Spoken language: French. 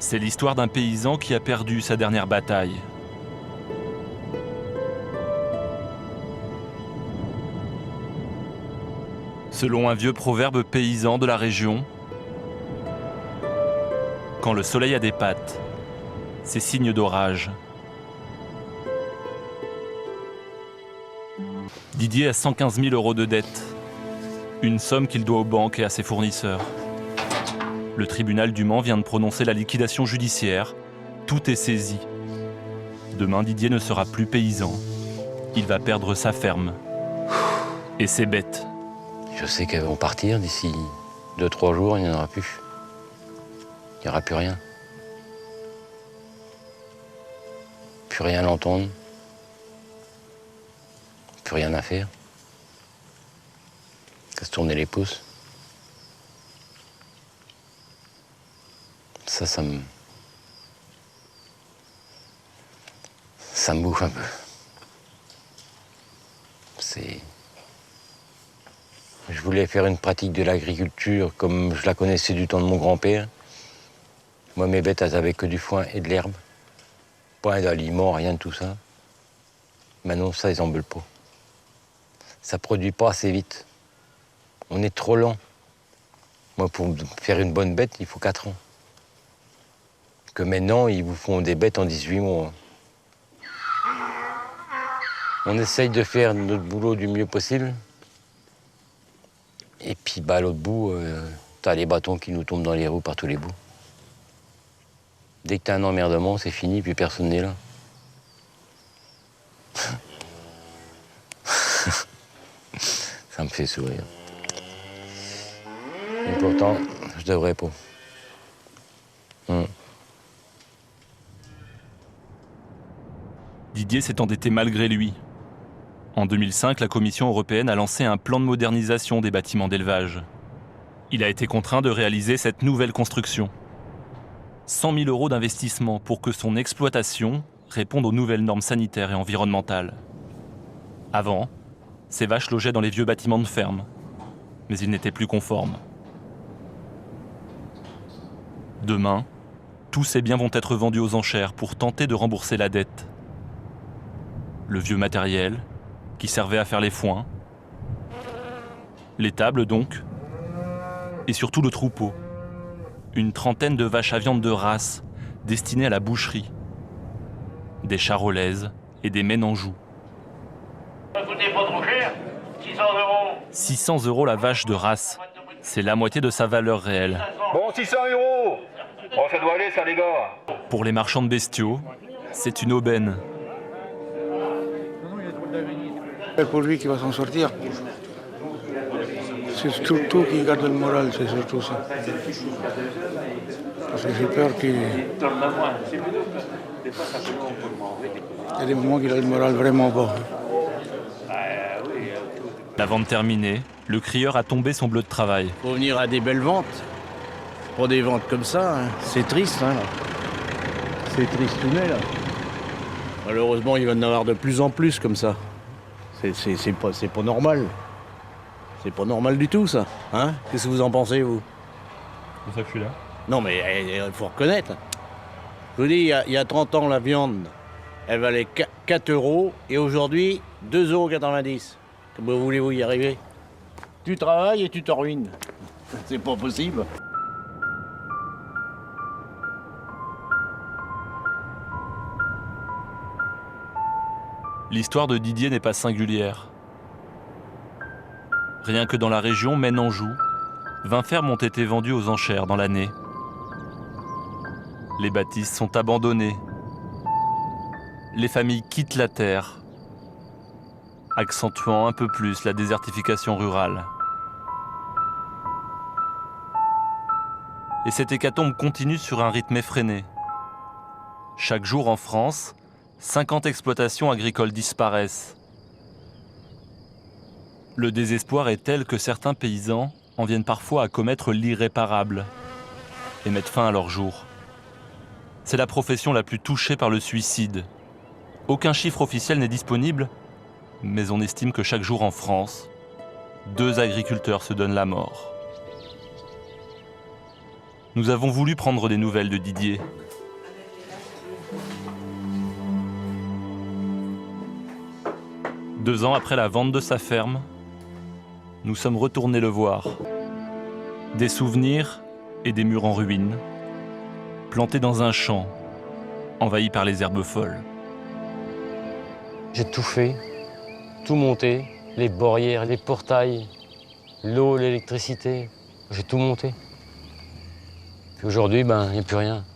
C'est l'histoire d'un paysan qui a perdu sa dernière bataille. Selon un vieux proverbe paysan de la région, quand le soleil a des pattes, c'est signe d'orage. Didier a 115 000 € de dette, une somme qu'il doit aux banques et à ses fournisseurs. Le tribunal du Mans vient de prononcer la liquidation judiciaire, tout est saisi. Demain, Didier ne sera plus paysan, il va perdre sa ferme et ses bêtes. Je sais qu'elles vont partir d'ici 2-3 jours, il n'y en aura plus. Il n'y aura plus rien. Plus rien à l'entendre. Plus rien à faire. Qu'à se tourner les pouces. Ça me bouffe un peu. Je voulais faire une pratique de l'agriculture comme je la connaissais du temps de mon grand-père. Moi, mes bêtes, elles avaient que du foin et de l'herbe. Pas d'aliments, rien de tout ça. Maintenant, ça, ils en veulent pas. Ça produit pas assez vite. On est trop lent. Moi, pour faire une bonne bête, il faut 4 ans. Que maintenant, ils vous font des bêtes en 18 mois. On essaye de faire notre boulot du mieux possible. Et puis, à l'autre bout, t'as les bâtons qui nous tombent dans les roues par tous les bouts. Dès que t'as un emmerdement, c'est fini, puis personne n'est là. Ça me fait sourire. Et pourtant, je devrais pas. Didier s'est endetté malgré lui. En 2005, la Commission européenne a lancé un plan de modernisation des bâtiments d'élevage. Il a été contraint de réaliser cette nouvelle construction. 100 000 € d'investissement pour que son exploitation réponde aux nouvelles normes sanitaires et environnementales. Avant, ces vaches logeaient dans les vieux bâtiments de ferme, mais ils n'étaient plus conformes. Demain, tous ces biens vont être vendus aux enchères pour tenter de rembourser la dette. Le vieux matériel, qui servait à faire les foins, les tables donc, et surtout le troupeau. Une trentaine de vaches à viande de race destinées à la boucherie, des charolaises et des ménanjous. Ça coûtait pas trop cher, 600 €. 600 € la vache de race, c'est la moitié de sa valeur réelle. Bon, 600 €. Bon, ça doit aller, ça, les gars. Pour les marchands de bestiaux, c'est une aubaine. C'est pour lui qui va s'en sortir. C'est surtout qu'il garde le moral, c'est surtout ça. Parce que j'ai peur qu'il... Il y a des moments qu'il a le moral vraiment bas. La vente terminée, le crieur a tombé son bleu de travail. Faut venir à des belles ventes. Pour des ventes comme ça, hein. C'est triste. Hein, là. C'est tristounet, là. Malheureusement, il va y en avoir de plus en plus comme ça. C'est pas normal. C'est pas normal du tout, ça. Hein? Qu'est-ce que vous en pensez, vous? C'est pour ça que je suis là. Non, mais il faut reconnaître. Je vous dis, il y a 30 ans, la viande, elle valait 4 € et aujourd'hui, 2,90 €. Comment voulez-vous y arriver? Tu travailles et tu te ruines. C'est pas possible. L'histoire de Didier n'est pas singulière. Rien que dans la région Maine-Anjou, 20 fermes ont été vendues aux enchères dans l'année. Les bâtisses sont abandonnées. Les familles quittent la terre, accentuant un peu plus la désertification rurale. Et cette hécatombe continue sur un rythme effréné. Chaque jour en France, 50 exploitations agricoles disparaissent. Le désespoir est tel que certains paysans en viennent parfois à commettre l'irréparable et mettre fin à leur jour. C'est la profession la plus touchée par le suicide. Aucun chiffre officiel n'est disponible, mais on estime que chaque jour en France, 2 agriculteurs se donnent la mort. Nous avons voulu prendre des nouvelles de Didier. Deux ans après la vente de sa ferme, nous sommes retournés le voir. Des souvenirs et des murs en ruine, plantés dans un champ, envahi par les herbes folles. J'ai tout fait, tout monté, les barrières, les portails, l'eau, l'électricité, j'ai tout monté. Puis aujourd'hui, il n'y a plus rien.